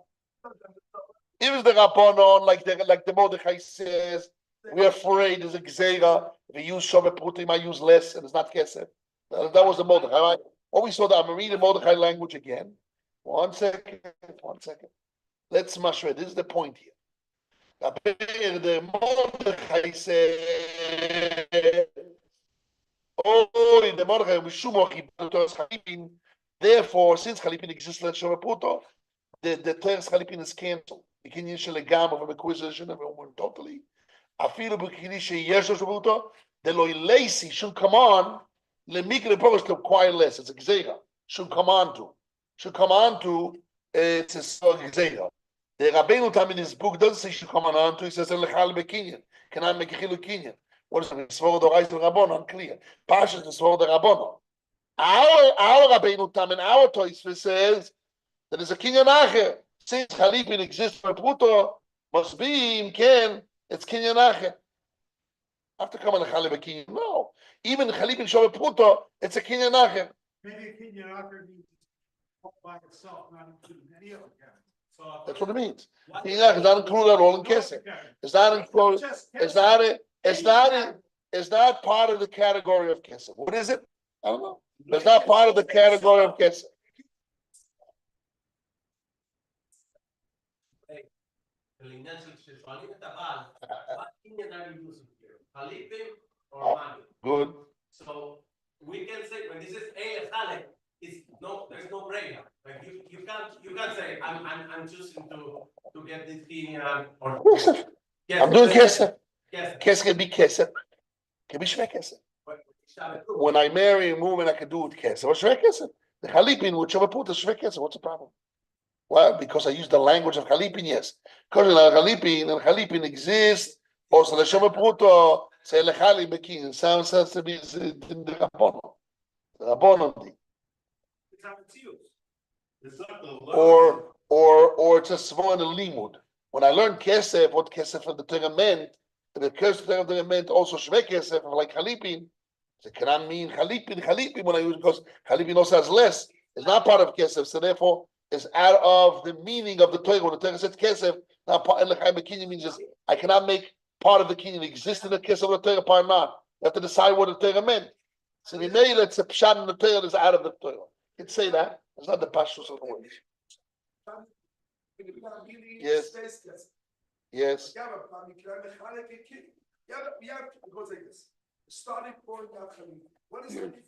If it's the Rabbanon, like the Mordechai says, we're afraid there's a Gzeira. If you use Shove Puta, you might use less, and it's not Kesef. That was the Mordechai, right? What we saw that I'm reading Mordechai language again. One second. Let's mashre. This is the point here. The Mordechai says, the Mordechai Chalipin. Therefore, since Chalipin exists, let's show a puto. The Teres Chalipin is cancelled. The Kinyan Shelegam of an acquisition of a woman totally. Afilu b'Kinyan sheyesh puto. The loyleisi should come on. Lemikre purpose to acquire less. It's a gzeira. Should come on to. It's a gzeira. The Rabbeinu Tam in his book doesn't say should come on to. He says lechal bekinyan. Can I make a chilu kinyan? What is it? Svor d'orais the Rabbanon. Unclear. Pashas the svor the Rabbanon. Our Rabbeinu Tam in our Tosfos says that there's a kinyan acher. Since Chalipin exists for Pruto, must be in Ken. It's kinyan acher. After coming to Chalipin kinyan, no. Even Chalipin Shove Pruto, it's a kinyan acher. Maybe a kinyan acher means by itself, not including any other category. That's what it means. Kinyan acher is not included at all in Kesef. It's not included. It's not part of the category of Kesef. What is it? I don't know. It's not part of the category of Kesef. Good. So we can say when this is a Chalek, it's no, there's no brainer. Like you can't say I'm choosing to get this kinyan or Kesef. I'm doing Kesef. Kesef. Kesef can be Kesef. Can be Shvei Kesef. When I marry a woman, I can do it Kesef. Or Shvei Kesef. The Chalipin would Shove Puta Shvei Kesef. What's the problem? Well, because I use the language of Chalipin, yes. Because Chalipin exists. Also, the Shove Puta say lechali bekin. Sounds to be in the Rabbanon. The Rabbanon. Or it's a svor in the limud. When I learned Kesef, what Kesef of the Torah meant, the Kesef of the Torah meant also Shvei Kesef, like Chalipin. So can I mean Chalipin when I use, because Chalipin also has less. It's not part of Kesef, so therefore it's out of the meaning of the Torah. When the Torah says Kesef, now part of the Kinyan means just I cannot make part of the Kinyan exist in the Kesef of the Torah, part not. You have to decide what the Torah meant. So the mail it's a pshat in the Torah is out of the Torah. You can say that. It's not the pashtus of the words. Yes. Yes. It goes like this. Starting point of Chalipin. What is Chalipin?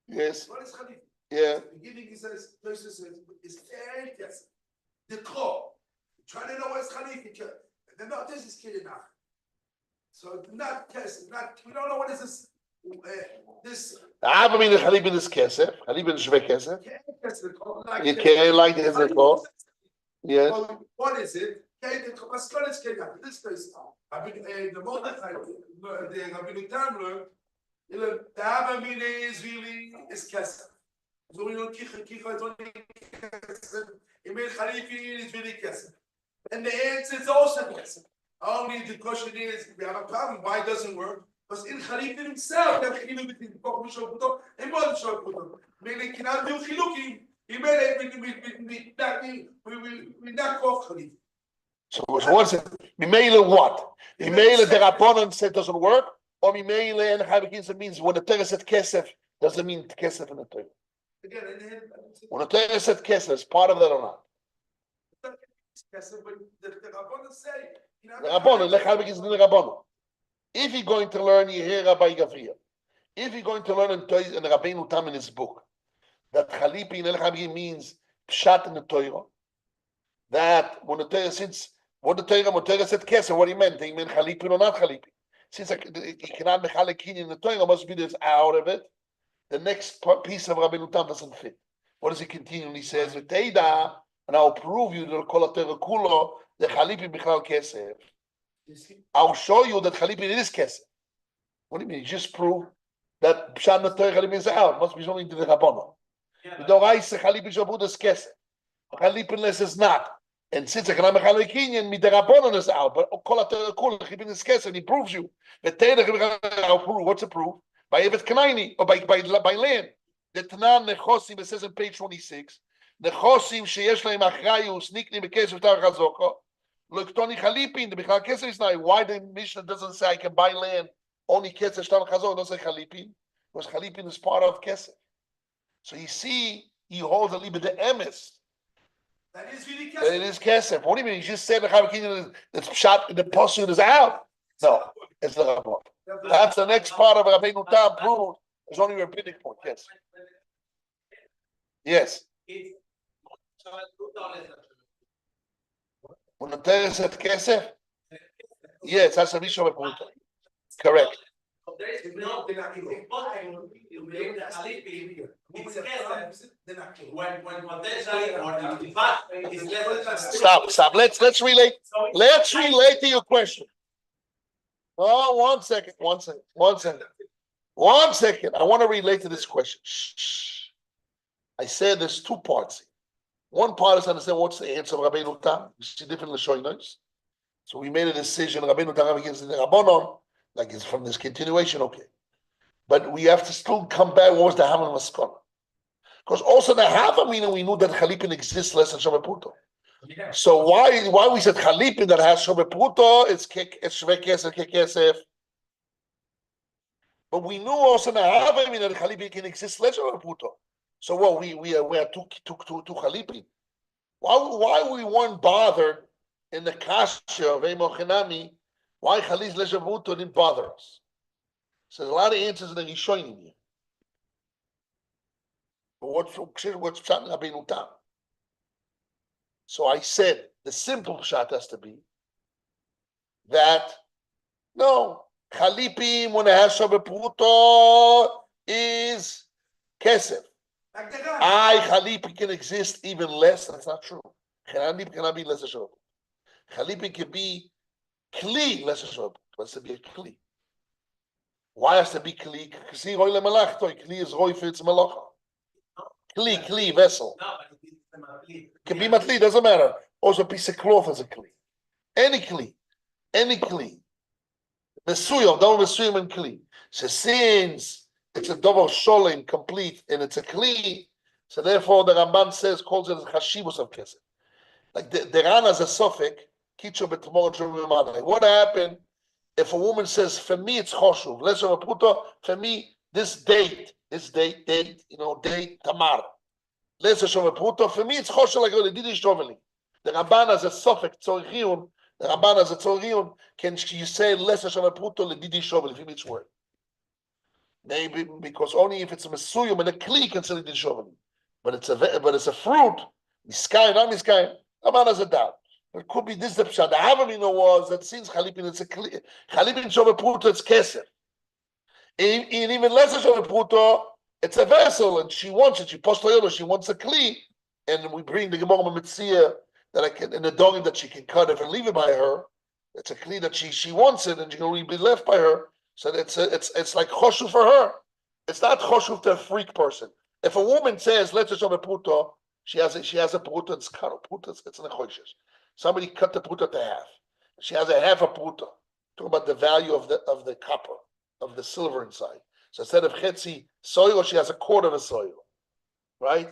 Yes. What is Chalipin? Yeah. At the beginning, he says, is very yes. The core. Trying to know what's Chalipin. And then, no, this is Kinyan acher. So not kesef, not, we don't know what is this, this. Hava mina Chalipin is kesef. Chalipin is shve kesef. Like You can't like this is called. Yes. Well, what is it? Okay, the Maskon is getting up. This is I mean, the moment the Rabbi Tamler, the Hava mina is really is kesef. So we don't kicha is only kesef. Emil Chalipin is really kesef. And the answer is also kesef. Only the question is, we have a problem. Why it doesn't work? Because in Chalipin himself, there is between Pokemon Puto and Modern Puto. Meaning, cannot do Chilukim. He made it, we knock off Chalipin. So what's it? Mimele what? Mimele the Rabbanon said doesn't work, or Mimele and Chavikinsa means when the Torah said kesef, doesn't mean kesef in the Torah. Again, When the Torah said kesef, is part of that or not? Kesef, but the Rabbanon say, The Rabbanon, the Chavikinsa the Rabbanon. If you're going to learn, you hear Rabbi Gavriel. If you're going to learn in the Rabbeinu Tam in his book, that Chalipin El Chavikin means pshat in the Torah, that when the Torah since when the Torah said kesef, what he meant Chalipin or not Chalipin. Since he cannot be Chalikin in the Torah, must be this out of it. The next piece of Rabbeinu Tam doesn't fit. What does he continue? He says, "V'teida," and I'll prove you that kol Torah kulo the Chalipin bichlal kesef. I'll show you that Chalipin is kesef. What do you mean? You just prove that pshat the Torah Chalipin is out. Must be something to the Rabbanon. The Doraisa Chalipin shabud is kesef. Chalipin less is not. And since I can have a Chalikinyan, the Rabbanon is out. But kol Torah kulo Chalipin is kesef. He proves you. I'll prove. What's the proof? By Evet Kanaini, or by land. The Tanan Nechosim, it says on page 26, Nechosim sheyesh leim achrayus nikni bekesef tar chazoko. Look, Tony Chalipin, the Bichal Kesef is not. Why the Mishnah doesn't say I can buy land, only Kesef tar chazoko, doesn't say Chalipin? Because Chalipin is part of Kesef. So you see, he holds a little bit the emes. that is really That kesef. it is Kesef. What do you mean? You just said the Chalipin that's shot, the posture is out. No, it's the Rabbanon. That's the next part of Rabbeinu Tam proved. There's only a rabbinic point. Yes. Yes. When the Torah said kesef, yes, that's a Mishnah point. Correct. Stop. Let's relate. Let's relate to your question. Oh, 1 second. I want to relate to this question. Shh. I said there's two parts. One part is to understand what's the answer of Rabbeinu Tam. You see different Lashonos. So we made a decision. Rabbeinu Tam against the Rabbanon, like it's from this continuation, okay. But we have to still come back. What was the Haman Maskon? Because also the Havamina, we knew that Chalipin exists less than Shove Puto. So why we said Chalipin that has Shove Puto, it's Shve Kesef, Kesef. But we knew also the Havamina that Chalipin can exist less than Shove Puto. So what we are two Chalipin. Why we weren't bothered in the Kasha of Emochinami? Why Chaliz Leshavuto didn't bother us? So there's a lot of answers in the Rishonim here. But what's Pshat Rabbeinu Tam? So I said the simple Pshat has to be that no Chalipim when it has Shabbat Pruto is Kesef. Chalipin can exist even less. That's not true. Chalipin cannot be less than Shabbat. Chalipin can be Kli less than Shabbat. It has to be a Kli. Why has to be Kli? Because Kli is Roy for its Malacha. Kli, vessel. Can be Matli, doesn't matter. Also a piece of cloth is a Kli. Any Kli. Mesuyam, Davar Mesuyam and Kli. So since it's a Davar Sholem complete and it's a Kli, so therefore the Ramban calls it Chashivus of Kesef. Like the Rana is a Sofik, Kicho Betomor. What happened if a woman says, for me it's Choshuv, let's have a puto, for me this date, date Tamar. Let's have a puto, for me it's Choshuv like the Didi Shoveli. The Ramban has a Sofik, Tzoriyun, the Ramban has a Tzoriyun, can you say let's have a puto, the Didi Shoveli, if it's word? Maybe because only if it's a Mesuyum and a Kli can say the Didi Shoveli. But it's a fruit, Miskay, not Miskay, Ramban has a doubt. It could be this the pshat. The Havamina was that since Chalipin, it's a Chalipin Shove Pruto, it's Keser. And even less than Shove Pruto, it's a vessel, and she wants it. She postulated, she wants a Kli. And we bring the Gemara Mitzia that I can, in the dog that she can cut if and leave it by her. It's a Kli that she wants it, and she can only be left by her. So it's like Choshu for her. It's not Choshu to a freak person. If a woman says, let's just have a Pruto, she has a Pruto, it's cut a Pruto, it's in a Choshes. Somebody cut the Pruto to half. She has a half a Pruto. Talking about the value of the copper, of the silver inside. So instead of Chetzi soil, she has a quarter of a soil. Right?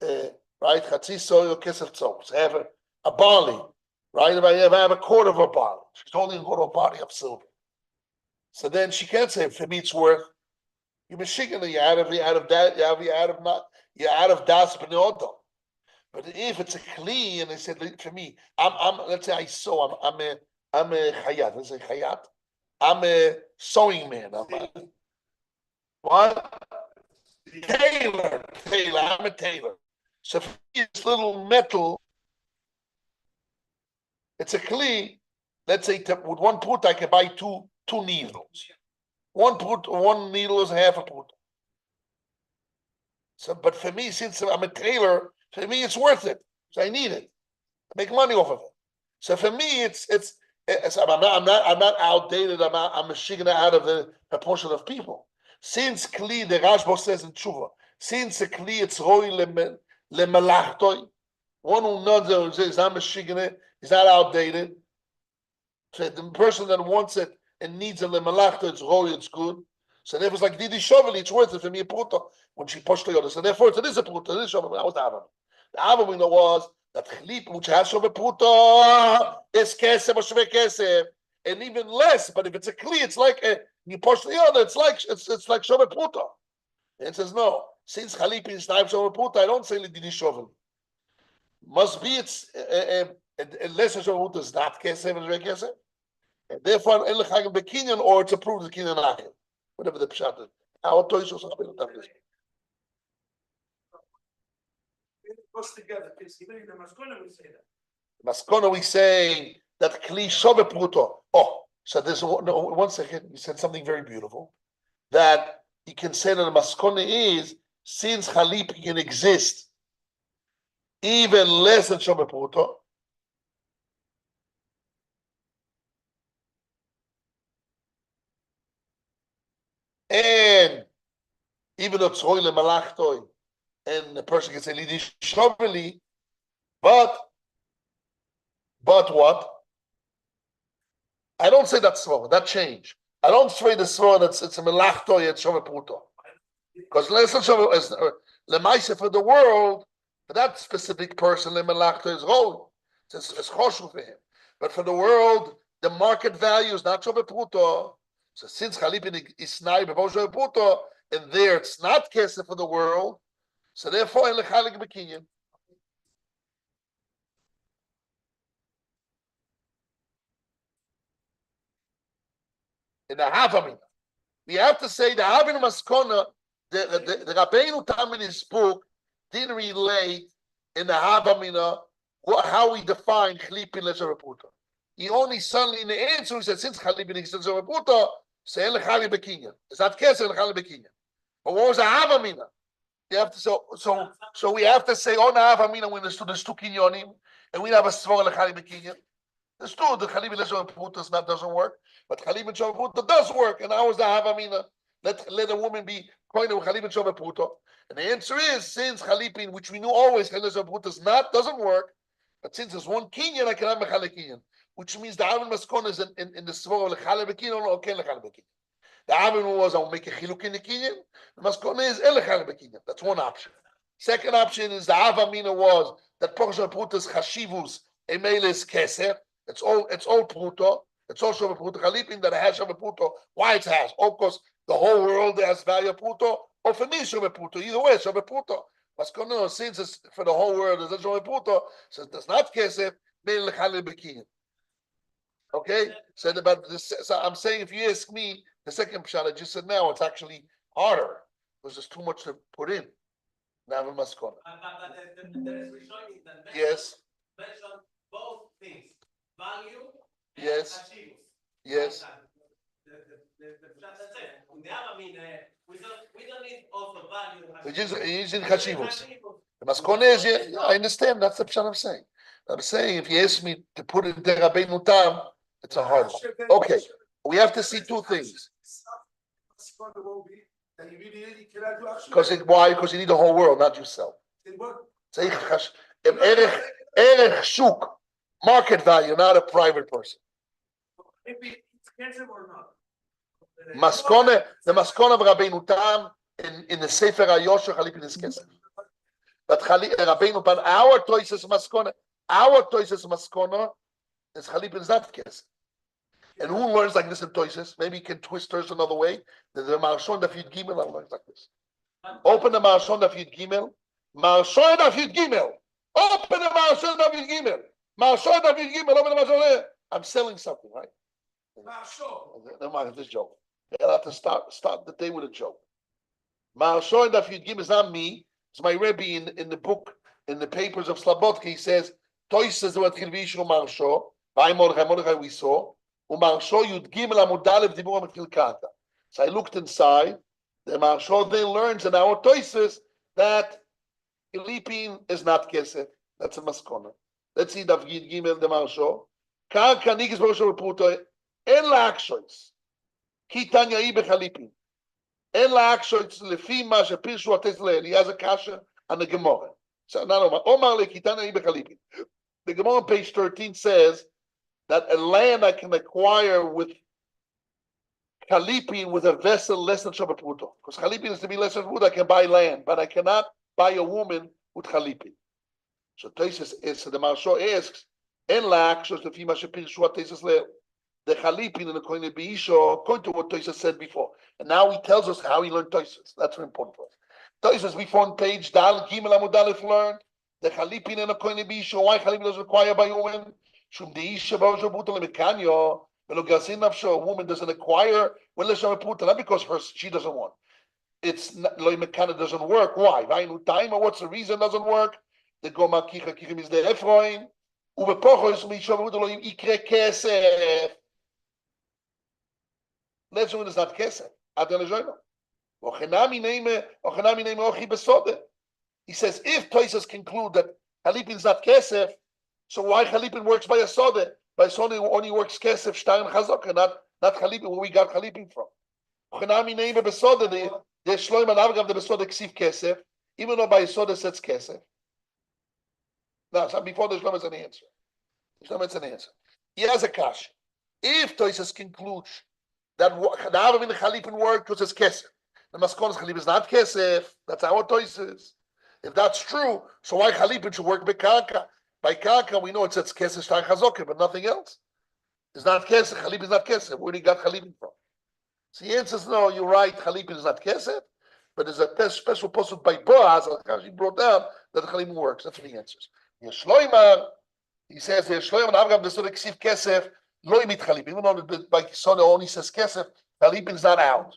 Right? Chatzi soil, kesef tzor. So have a barley. Right? If I have a quarter of a barley, she's holding a quarter of a barley of silver. So then she can't say, for me it's worth. You're Michigan, you're out of that, you're out of das b'neodom. But if it's a kli, and they said for me, I'm let's say I'm a chayat. Let's say chayat. I'm a sewing man. What? Tailor. I'm a tailor. So for me, this little metal, it's a kli. Let's say with one put, I can buy two needles. One needle is half a put. So, but for me, since I'm a tailor, for me it's worth it. So I need it. I make money off of it. So for me, it's I'm not outdated. I'm a shigna out of the proportion of people. Since kli, the Rashba says in Tshuva, since a kli it's roi lemelachtoi, one who knows is not a shigna, is not outdated. So the person that wants it and needs a lemalachta, it's roi, it's good. So therefore, it's like Didi Shoveli, it's worth it for me a pruta when she pushed the other. So therefore, it is a pruta. It is Shoveli. That was the Avamina. The Avamina was that Chalip, which has Shoveli pruta, is kesef or shve kesef, and even less. But if it's a kli, it's like you push the other. It's like Shoveli pruta. And it says no. Since Chalip is not Shoveli pruta, I don't say Didi Shoveli. Must be it's unless Shoveli pruta is not kesef or shve kesef. And therefore, or it's approved the kinyan achim. Whatever the pshat is. Our toys also have this. It goes together. Even in the Maskona, we say that. Maskona, we say that kli shove pruto. Oh, so there's one second. You said something very beautiful. That you can say that the Maskona is since Chalip can exist even less than shove pruto. And even though it's roile malachtoi, and the person can say lidish shoveli, but what? I don't say that's wrong. That change. I don't say the svor that it's a malachtoi and shove pruto, because lemaisa for the world, for that specific person, le malachtoi is roil. It's choshu for him, but for the world, the market value is not shove pruto. So since Chalipin is snai b'posho puto, and there it's not kesef for the world, so therefore in lechalik b'kinyan. In the Havamina, we have to say the Havamina Maskona, the Rabbeinu Tam in his book didn't relate in the Havamina how we define Chalipin l'shaveh puto. He only suddenly in the answer he said since Chalipin is l'shaveh puto. Say lechali bekinyan. It's not kesef lechali bekinyan. But what was the havamina? You have to so we have to say on the havamina when there's two kinyonim and we have a svor lechali bekinyan. There's two. The chali b'leshon puta doesn't work, but chali b'leshon puta does work. And how is the havamina? Let a woman be pointing with chali b'leshon puta. And the answer is since chalipin, which we knew always chali b'leshon puta doesn't work, but since there's one kinyan, I can have a chali kinyan. Which means the Avin Maskon is in the Svor of Lechale Bekinyan or Ken Lechale Bekinyan. The Avin was I'll make a Chiluk in the Kinyan. The Maskon is El Lechale Bekinyan. That's one option. Second option is the Avamina was that Portion Prutas Chashivus Emelis Keser. It's all Pruto. It's all Shove Pruto Chalipin that has Shove Pruto. Why it has? Or because the whole world has value of Pruto, or for me Shove Pruto. Either way, Shove Pruto. Maskon since it's for the whole world, there's Shove Pruto, so it's not Keser. Meil Lechale Bekinyan. Okay, so I'm saying if you ask me, the second pshat I just said now, it's actually harder because there's too much to put in. Now we must go. But there is showing that Yes. mention both things: value and Yes. achievement. Yes. That's it. In the other mean, we don't need also value. We just using chashivos. The maskone is, yeah, I understand. That's the pshat I'm saying. I'm saying if you ask me to put it in Rabbeinu Tam, it's a hard one. Okay, we have to see two things. Because why? Because you need the whole world, not yourself. Erech shuk, market value, not a private person. Maskone, the maskone of Rabbeinu Tam in the Sefer HaYosher Chalipin is kesef. But Rabbeinu Tam, our toises maskone is Chalipin is not kesef. And who learns like this in toises? Maybe you can twist hers another way. The Marshon Daf Yud Gimel learns like this. Open the Marshon Daf Yud Gimel. Marshon Daf Yud Gimel. Open the Marshon Daf Yud Gimel. Marshon Daf Yud Gimel. Open the Marshon. I'm selling something, right? Never mind this joke. I'll have to start the day with a joke. Marshon Daf Yud Gimel is not me. It's my Rebbe in the book, in the papers of Slabodka. He says, Toises what Kirvishu Marsho. By Mordechai we saw. Umarsho Yud Gimel Amudalev Dibur Mekil Kata. So I looked inside. The Marsho then learns in our Toises that Chalipin is not kesef. That's a maskona. Let's see Daf Yud Gimel the Marsho. Karka Nikis Borosho Reputo En La Akshois. Kitanya Ibe Chalipin. En La Akshois Lefi Ma Shepirshu Ates Le'el. He has a kasha and the Gemara. So now Omar Le Kitanya Ibe Chalipin. The Gemara on page 13 says that a land I can acquire with Chalipin with a vessel less than Shabbat Puto. Because Chalipin is to be less than Puto, I can buy land, but I cannot buy a woman with Chalipin. So Tosis is, the Marsho asks, En lak, so the Fima Shapir Shua Tosis Leo. The Chalipin and the Koine Beisho, according to what Tosis said before. And now he tells us how he learned Tosis. That's very important for us. Tosis before on page Dal Gimel Amudalef learned the Chalipin and the Koine Beisho. Why Chalipin is required by a woman? Shum Deisha Bajo Buto Lemekanyo. A woman doesn't acquire not because she doesn't want. It's not doesn't work. Why? Time or what's the reason it doesn't work? The Goma Kicha Kichim is the Efroin. Ubepochos Mishavudolim Ikre Kesef. Let's do it is not Kesef. Adelajono. Ochenami name Ochi Besode. He says if Toises conclude that Chalipin is not Kesef, so why Chalipin works by a Sode? By Sode only works Kesef, Stein, Chazaka, not Chalipin, where we got Chalipin from. Ochenami name Besode, the Shloim and Avgav, the Besode Ksiv Kesef, even though by Sode says Kesef. Now, so before the Shloim is an answer. Shloim is an answer. He has a kash. If Toises concludes that the Avgav in the Chalipin work because it's Kesef, the Maskonas Chalipin is not Kesef, that's our Toises. If that's true, so why Chalipin should work Bekaka? By Karka, we know it says Kesef Shtar Chazokim, but nothing else. It's not Kesef. Chalipin is not Kesef. Where do you got Chalipin from? So the answer is no, you're right. Chalipin is not Kesef, but there's a special posted by Boaz, as he brought down, that the Chalipin works. That's what he answers. Yeshloimar, he says, Yeshloimar Avgam, the sort of Ksiv Kesef, Loimit Chalipin. Even though by Soda only says Kesef, Chalipin is not out.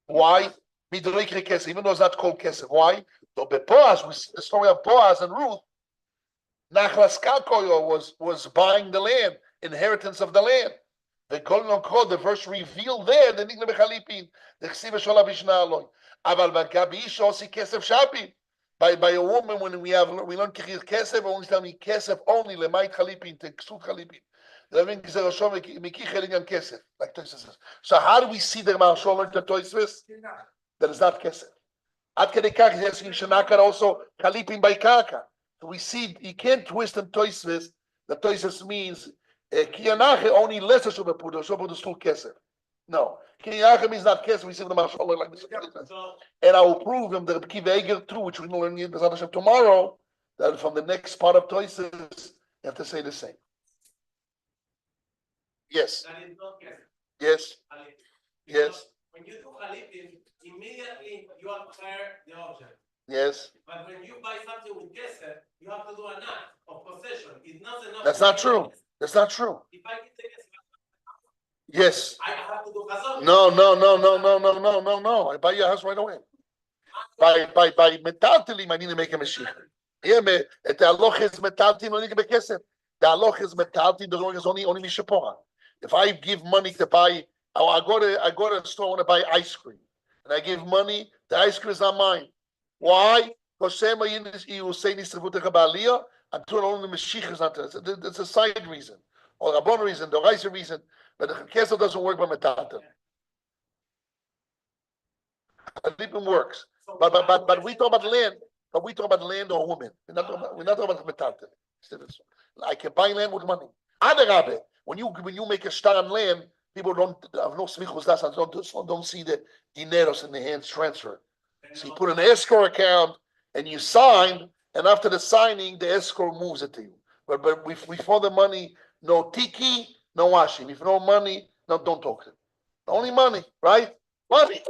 Why? Even though it's not called Kesef. Why? So by Boaz, the story of Boaz and Ruth, Nachlas Kalkoyo was buying the land, inheritance of the land. The verse revealed there the Nikla Bechalipin, the Ksiva Shola Bishna Aloy. Aval Bagabish Osi Kesef Shapi. By a woman when we learn Kechir Kesef, only tell me Kesef only Lemait Chalipin, to Ksut Chalipin. Like Toys says. So how do we see the Marshal learn the Toys that is not Kesef? At Kedekach is asking Shanakar also Chalipin by Kaka. We see you can't twist and toisves. The toisves means kiyanache only lesser shubapudo. Shubapudo is still kesef. No, kiyanache means not kesef. We see the marshal like this. And I will prove him that kiveger true, which we will learn tomorrow. That from the next part of toisves, you have to say the same. Yes. Yes. Yes. When you do Chalipin, immediately you acquire the object. Yes. But when you buy something with kesef, you have to do an act of possession. It's not enough. That's not true. That's not true. If I get the kesef, yes. I have to do chazon. No. I buy your house right away. By metaltilim, I need to make a machine. Yeah, the aloch is metaltilim, I need to make kesef. The halach is metalti. The law is only mishapora. If I give money to buy, I go to a store, I want to buy ice cream, and I give money. The ice cream is not mine. Why? Because you say until only the Mashiach is not there. It's a side reason, or a bon reason, the right reason, but the castle doesn't work by metata. Chalipin works, but we talk about land. But we talk about land or women. We're not talking about metata. I can buy land with money. Adarabe, when you make a star on land, people don't have no smichus das, don't see the dineros in the hands transfer. So you put an escrow account and you sign, and after the signing, the escrow moves it to you. But before the money, no tiki, no washing. If no money, no, don't talk to it. Only money, right? Money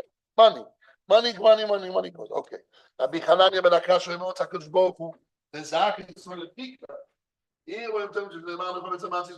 goes. Okay. Rabbi Hanania ben Akash Remote HaKadosh Baruch Hu, the Zach is for the Pika. Here we're talking to the man of